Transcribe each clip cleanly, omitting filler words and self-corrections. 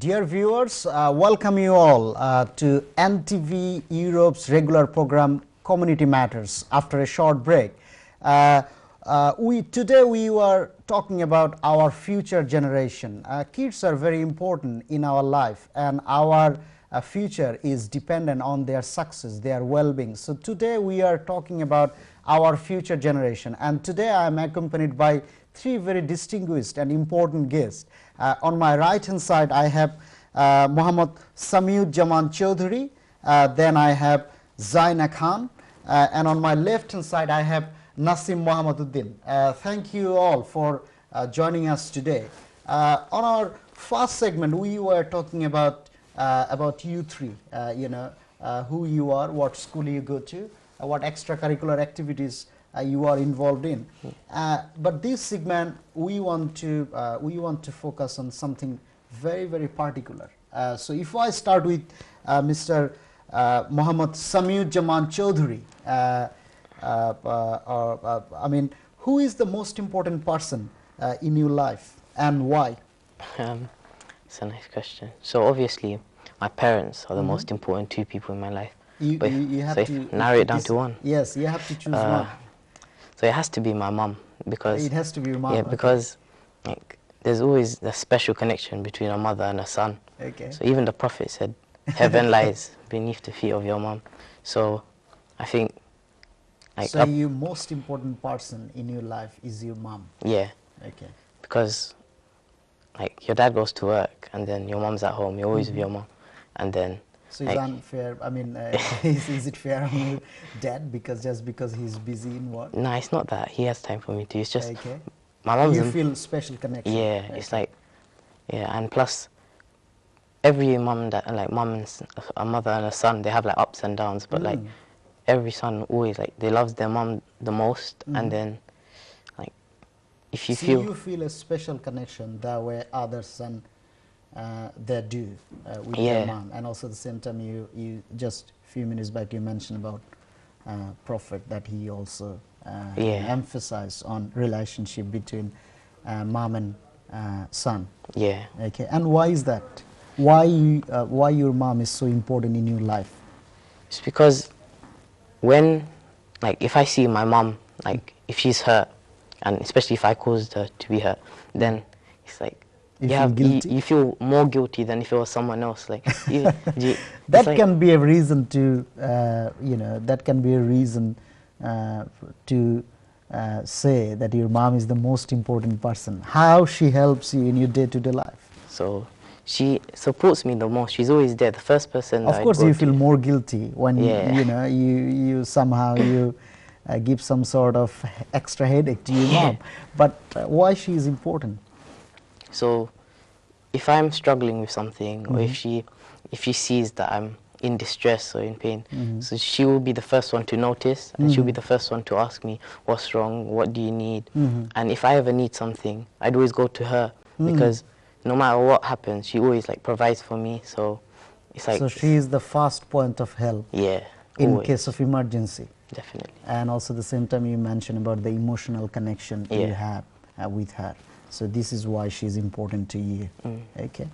Dear viewers, welcome you all to NTV Europe's regular program Community Matters after a short break. Today we were talking about our future generation. Kids are very important in our life, and our future is dependent on their success, their well-being. So today we are talking about our future generation, and today I am accompanied by three very distinguished and important guests. On my right hand side I have Muhammad Samiuzzaman Chaudhary, then I have Zaina Khan, and on my left hand side I have Nasim Mohammeduddin. Thank you all for joining us today. On our first segment we were talking about you three, who you are, what school you go to, what extracurricular activities you are involved in. But this segment we want to focus on something very, very particular. So if I start with Mr. Muhammad Samiuzzaman Chaudhary, I mean, who is the most important person in your life and why? It's a nice question. So obviously my parents are the most important two people in my life. You have so to narrow it down to one. Yes, you have to choose one. So it has to be my mom, because it has to be your mom. Yeah, because like, there's always a special connection between a mother and a son. Okay. So even the Prophet said, "Heaven lies beneath the feet of your mom." So I think, like, so your most important person in your life is your mom. Yeah. Okay. Because like your dad goes to work and then your mom's at home. You're always with your mom, and then. So it's unfair. I mean, is it fair on your dad just because he's busy in work? No, it's not that. He has time for me too. It's just okay. My mom's. You feel special connection. Yeah, okay. It's like, yeah, and plus, every mom that like and a mother and a son, they have like ups and downs. But like, every son always like they loves their mom the most, and then, like, if you feel. You feel a special connection that way other son. They do with their mom, and also at the same time you just a few minutes back you mentioned about Prophet, that he also emphasized on relationship between mom and son. Yeah. Okay. And why is that? Why your mom is so important in your life? It's because when, like, if I see my mom, like, if she's hurt, and especially if I caused her to be hurt, then it's like. You feel more guilty than if it was someone else. Like that can be a reason to, that can be a reason to say that your mom is the most important person. How she helps you in your day-to-day life? So she supports me the most. She's always there. The first person. Of course, you feel more guilty when you somehow give some sort of extra headache to your mom. But why she is important? So, if I'm struggling with something, or if she sees that I'm in distress or in pain, so she will be the first one to notice, and she'll be the first one to ask me, "What's wrong? What do you need?" And if I ever need something, I'd always go to her, because no matter what happens, she always like provides for me. So it's like. So she is the first point of help. Yeah. In always. Case of emergency. Definitely. And also at the same time you mentioned about the emotional connection you have with her. So this is why she is important to you. Okay.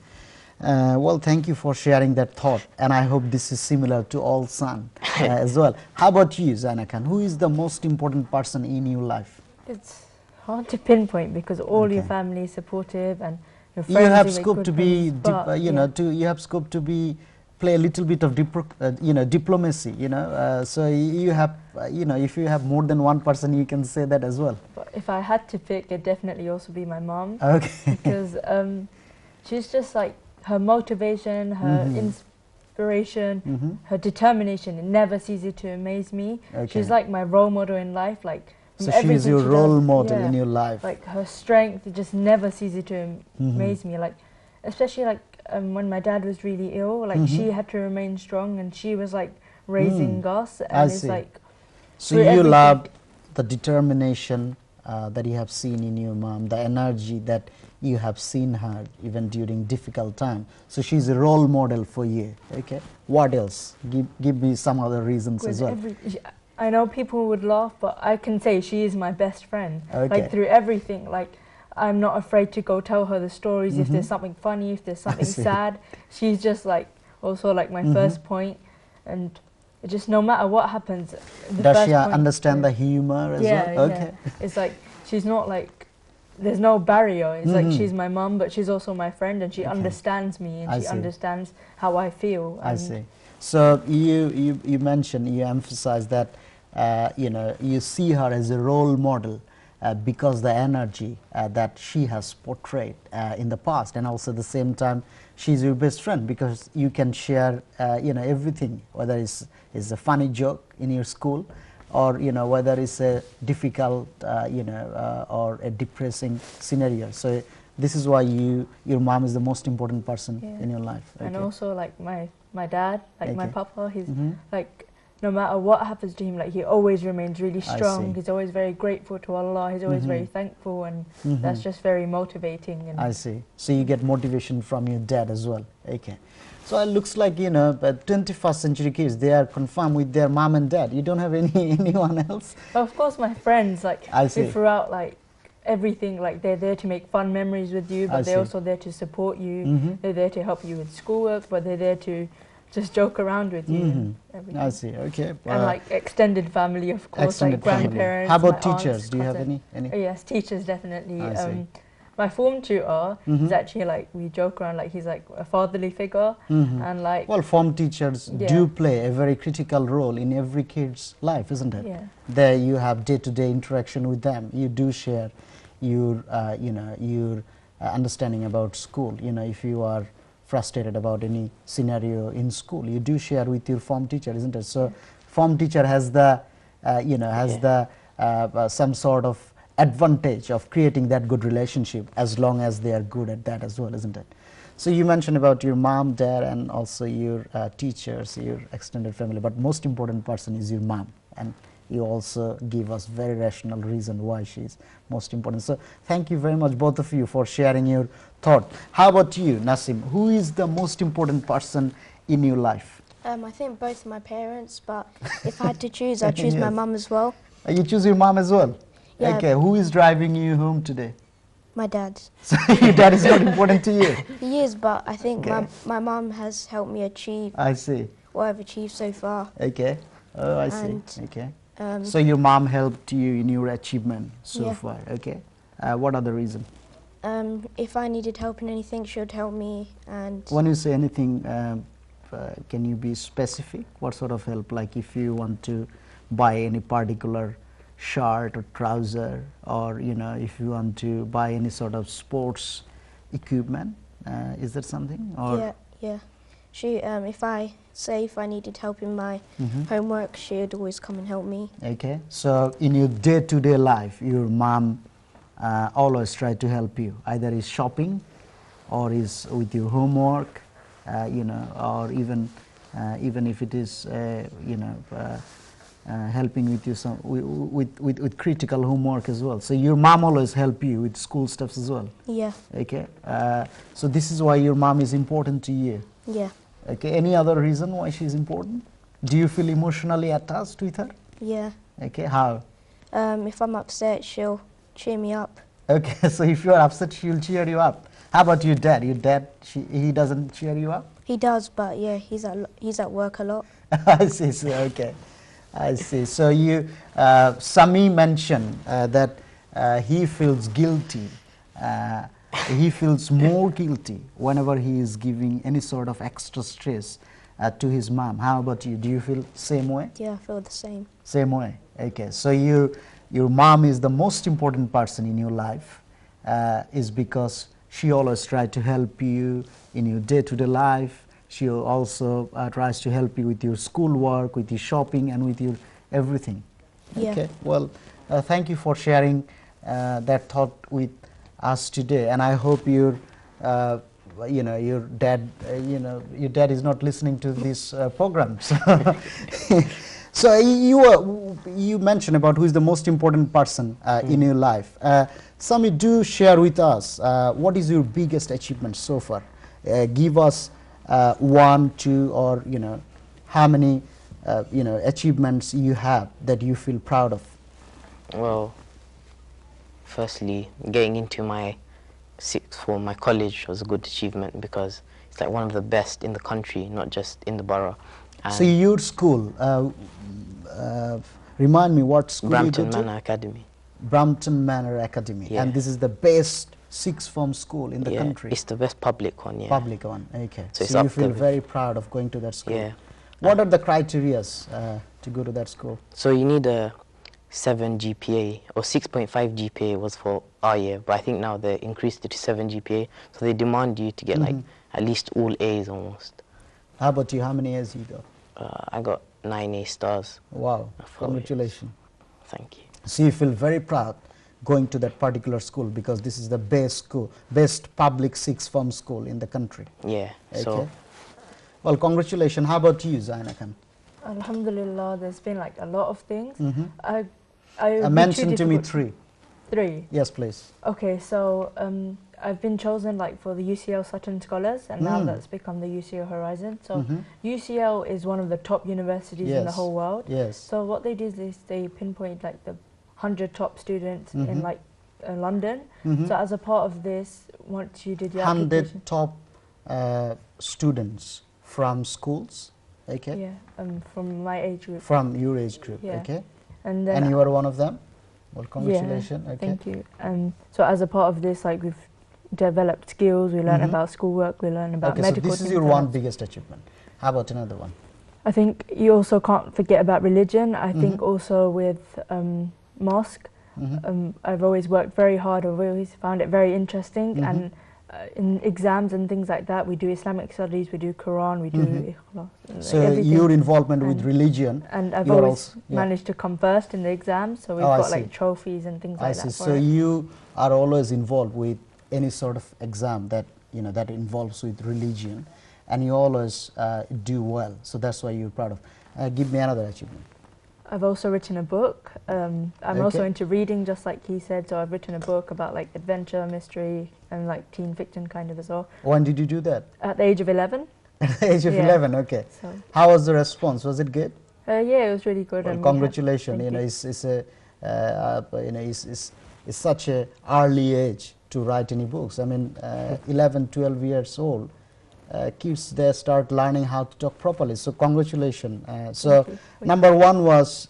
Well, thank you for sharing that thought, and I hope this is similar to all sons as well. How about you, Zaina Khan? Who is the most important person in your life? It's hard to pinpoint because all your family is supportive and your friends. You have scope to be, you have scope to be play a little bit of diplomacy. So you have, if you have more than one person, you can say that as well. But if I had to pick, it'd definitely also be my mom. Okay. Because she's just like her motivation, her inspiration, her determination. It never ceases to amaze me. Okay. She's like my role model in life. Like. So she is your role model in your life. Like her strength, it just never ceases to amaze me. Like, especially like when my dad was really ill, like she had to remain strong, and she was like raising us. And it's like. So you loved the determination that you have seen in your mom, the energy that you have seen her even during difficult time. So she's a role model for you. Okay. What else? Give me some other reasons as well. I know people would laugh, but I can say she is my best friend. Okay. Like through everything. Like I'm not afraid to go tell her the stories if there's something funny, if there's something sad. She's just like also like my first point, and it just no matter what happens. Does she understand the humor as well? Okay. Yeah. It's like she's not like there's no barrier. It's like she's my mum, but she's also my friend, and she understands me, and she understands how I feel. I see. So you mentioned, you emphasize that you know, you see her as a role model because the energy that she has portrayed in the past, and also at the same time she's your best friend because you can share you know, everything, whether it's a funny joke in your school, or you know, whether it's a difficult you know, or a depressing scenario. So this is why your mom is the most important person in your life. Okay. And also like my dad, like my papa, he's like, no matter what happens to him, like he always remains really strong. He's always very grateful to Allah. He's always very thankful, and that's just very motivating. And I see. So you get motivation from your dad as well. Okay. So it looks like, you know, 21st century kids, they are confirmed with their mom and dad. You don't have anyone else? Of course, my friends, like throughout like everything, like they're there to make fun memories with you, but they're also there to support you. They're there to help you with schoolwork, but they're there to just joke around with you. And everything. I see. Okay. And like extended family, of course, like grandparents. How about aunts, teachers? Do you have any? Oh, yes, teachers definitely. My form tutor is actually like, we joke around like he's like a fatherly figure, and like. Well, form teachers do play a very critical role in every kid's life, isn't it? Yeah. There you have day-to-day interaction with them. You do share your you know, your understanding about school. You know, if you are frustrated about any scenario in school, you do share with your form teacher, isn't it? So form teacher has the you know, has the some sort of advantage of creating that good relationship, as long as they are good at that as well, isn't it? So you mentioned about your mom, dad, and also your teachers, your extended family, but most important person is your mom, and you also give us very rational reason why she is most important. So thank you very much, both of you, for sharing your thought. How about you, Nasim? Who is the most important person in your life? I think both my parents, but if I had to choose, I'd choose my mum as well. You choose your mom as well? Yeah. Okay, who is driving you home today? My dad. So your dad is not important to you? He is, but I think my mum has helped me achieve what I've achieved so far. Okay. Oh, I see. Okay. So your mom helped you in your achievement so far. Okay. What other reason? If I needed help in anything, she would help me. And when you say anything, can you be specific? What sort of help? Like if you want to buy any particular shirt or trouser, or you know, if you want to buy any sort of sports equipment, is that something? Or yeah. She, if I needed help in my homework, she would always come and help me. Okay. So in your day-to-day life, your mom always try to help you, either is shopping, or is with your homework, you know, or even if it is you know, helping with you some with critical homework as well. So your mom always help you with school stuff as well. Yeah. Okay. So this is why your mom is important to you. Yeah. Okay. Any other reason why she's important? Do you feel emotionally attached with her? Yeah. Okay. How? If I'm upset, she'll cheer me up. Okay. So if you are upset, she'll cheer you up. How about your dad? Your dad, he doesn't cheer you up? He does, but yeah, he's at work a lot. I see. So, okay. I see. So you, Sami mentioned that he feels guilty. He feels more guilty whenever he is giving any sort of extra stress to his mom. How about you? Do you feel same way? Yeah, I feel the same. Same way. Okay. So your mom is the most important person in your life, is because she always tries to help you in your day-to-day life. She also tries to help you with your schoolwork, with your shopping, and with your everything. Yeah. Okay. Well, thank you for sharing that thought with us today, and I hope your, you know, your dad, you know, your dad is not listening to this program. So you mentioned about who is the most important person in your life. Sami, do share with us what is your biggest achievement so far. Give us 1, 2, or you know, how many you know, achievements you have that you feel proud of. Well, firstly, getting into my sixth form, my college was a good achievement because it's like one of the best in the country, not just in the borough. So your school, remind me what school Brampton you go to? Manor Academy. Brampton Manor Academy. Yeah. And this is the best sixth form school in the country? It's the best public one, yeah. Public one, okay. So you feel very proud of going to that school? Yeah. What are the criterias to go to that school? So you need a 7 GPA, or 6.5 GPA was for our year, but I think now they increased it to 7 GPA, so they demand you to get like at least all A's almost. How about you? How many A's you got? I got 9 A stars. Wow, congratulations. Thank you. So you feel very proud going to that particular school because this is the best school, best public sixth form school in the country. Yeah. Okay. So, well, congratulations. How about you, Zaina Khan? Alhamdulillah, there's been like a lot of things. Mention to me three. Three? Yes, please. Okay, so I've been chosen like for the UCL Sutton Scholars, and now that's become the UCL Horizon. So UCL is one of the top universities in the whole world. Yes. So what they do is they pinpoint like the 100 top students in like London. So as a part of this, once you did your 100 top students from schools, okay? Yeah, from my age group. From your age group, yeah. okay? And then you are one of them? Well, congratulations. Yeah, okay. Thank you. So as a part of this, like we've developed skills, we learn about schoolwork, we learn about medical. So this is your one biggest achievement. How about another one? I think you also can't forget about religion. I think also with mosque, I've always worked very hard. I've always found it very interesting. And in exams and things like that, we do Islamic studies, we do Quran, we do Ikhlas. So your involvement with religion. And I've always managed to come first in the exams, so we've got like trophies and things like that. So you are always involved with any sort of exam that, you know, that involves with religion, and you always do well. So that's why you're proud of. Give me another achievement. I've also written a book. I'm also into reading, just like he said. So I've written a book about like adventure, mystery, and like teen fiction kind of as well. When did you do that? At the age of 11. At the age of 11, okay. So how was the response? Was it good? Yeah, it was really good. Well, congratulations. You know, it's a you know, it's such a early age to write any books. I mean, 11, 12 years old. Kids, they start learning how to talk properly. So congratulations. So number one was,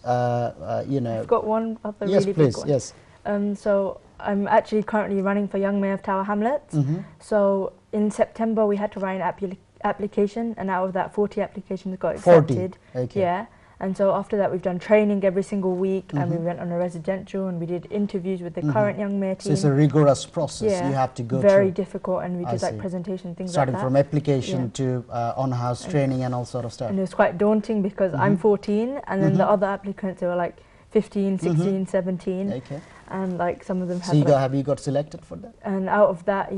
you know. I've got one other yes, really please, big one. Yes, so I'm actually currently running for Young Mayor of Tower Hamlets. So in September we had to write an application, and out of that 40 applications got accepted. 40, okay. Yeah. And so after that we've done training every single week, and we went on a residential, and we did interviews with the current Young Mayor team. So it's a rigorous process you have to go through. Very difficult, and we did like presentation, things starting like that. from application to on-house training and all sort of stuff. And it was quite daunting because I'm 14, and then the other applicants, they were like 15, 16, 17. Okay. And like some of them had. So have you got selected for that? And out of that,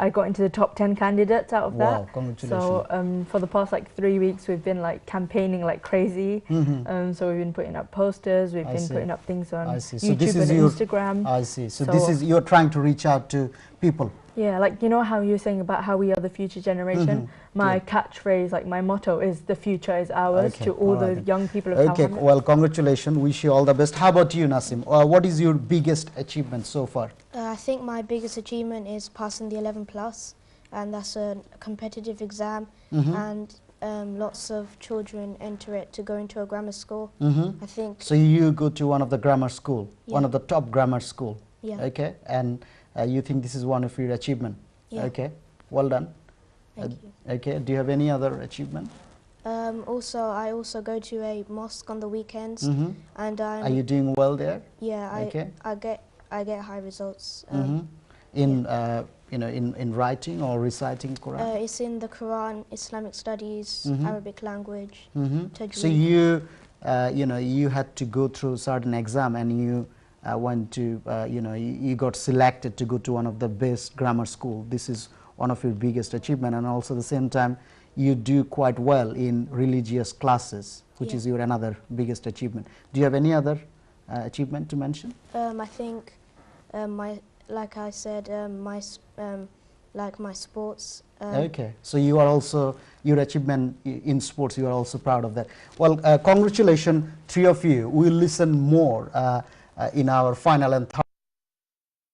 I got into the top 10 candidates out of that. Wow, congratulations. So for the past like 3 weeks, we've been like campaigning like crazy. So we've been putting up posters, we've been putting up things on YouTube and Instagram. I see. So this is, you're trying to reach out to people. Yeah, like you know how you're saying about how we are the future generation? My catchphrase, like my motto is the future is ours, to all the young people of Tower Hamlets. Well, congratulations. Wish you all the best. How about you, Nasim? What is your biggest achievement so far? I think my biggest achievement is passing the 11 plus, and that's a competitive exam, and lots of children enter it to go into a grammar school. I think. So you go to one of the grammar school, one of the top grammar school. Yeah. Okay, and you think this is one of your achievement? Yeah. Okay, well done. Thank you. Okay, do you have any other achievement? I also go to a mosque on the weekends, and are you doing well there? Yeah, I get high results. In you know, in writing or reciting Quran? It's in the Quran, Islamic studies, Arabic language. So you you know, you had to go through certain exam, and you went to you know, you got selected to go to one of the best grammar school. This is one of your biggest achievement, and also at the same time you do quite well in religious classes, which is your another biggest achievement. Do you have any other achievement to mention? I think like I said, my sports. Okay, so you are also, your achievement in sports, you are also proud of that. Well, congratulations, three of you. We'll listen more in our final and third.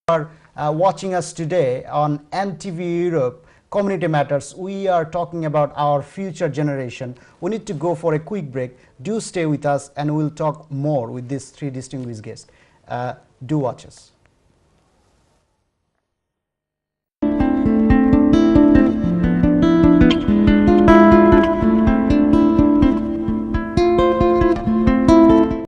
Are watching us today on NTV Europe Community Matters. We are talking about our future generation. We need to go for a quick break. Do stay with us and we'll talk more with these three distinguished guests. Do watch us.